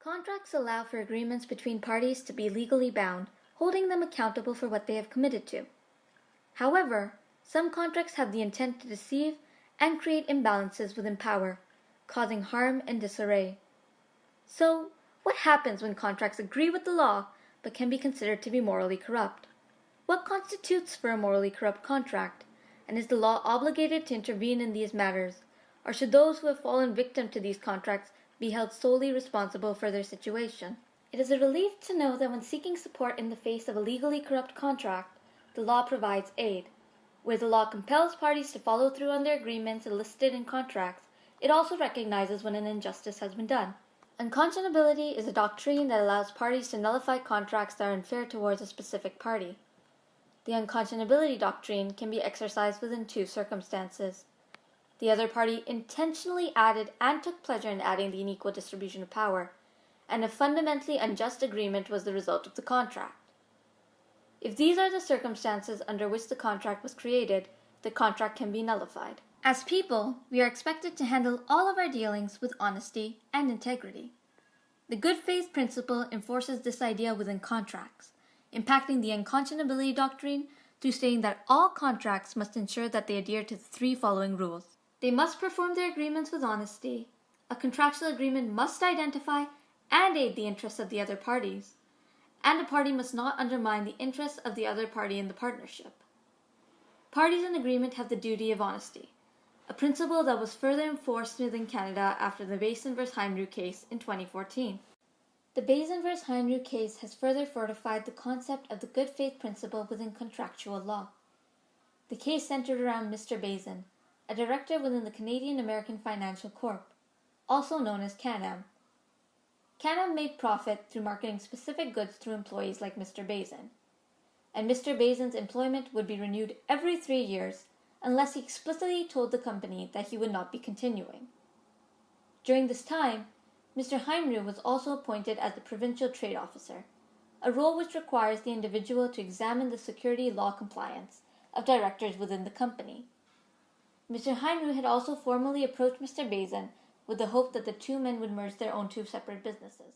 Contracts allow for agreements between parties to be legally bound, holding them accountable for what they have committed to. However, some contracts have the intent to deceive and create imbalances within power, causing harm and disarray. So, what happens when contracts agree with the law but can be considered to be morally corrupt? What constitutes for a morally corrupt contract, and is the law obligated to intervene in these matters, or should those who have fallen victim to these contracts be held solely responsible for their situation? It is a relief to know that when seeking support in the face of a legally corrupt contract, the law provides aid. Where the law compels parties to follow through on their agreements enlisted in contracts, it also recognizes when an injustice has been done. Unconscionability is a doctrine that allows parties to nullify contracts that are unfair towards a specific party. The unconscionability doctrine can be exercised within two circumstances. The other party intentionally added and took pleasure in adding the unequal distribution of power, and a fundamentally unjust agreement was the result of the contract. If these are the circumstances under which the contract was created, the contract can be nullified. As people, we are expected to handle all of our dealings with honesty and integrity. The good faith principle enforces this idea within contracts, impacting the unconscionability doctrine through stating that all contracts must ensure that they adhere to the three following rules. They must perform their agreements with honesty. A contractual agreement must identify and aid the interests of the other parties, and a party must not undermine the interests of the other party in the partnership. Parties in agreement have the duty of honesty, a principle that was further enforced within Canada after the Bazin v. Heinrich case in 2014. The Bazin v. Heinrich case has further fortified the concept of the good faith principle within contractual law. The case centered around Mr. Bazin, a director within the Canadian American Financial Corp., also known as Can-Am. Can-Am made profit through marketing specific goods through employees like Mr. Bazin, and Mr. Bazin's employment would be renewed every 3 years unless he explicitly told the company that he would not be continuing. During this time, Mr. Heinrich was also appointed as the provincial trade officer, a role which requires the individual to examine the security law compliance of directors within the company. Mr. Heinrich had also formally approached Mr. Bazin with the hope that the two men would merge their own two separate businesses.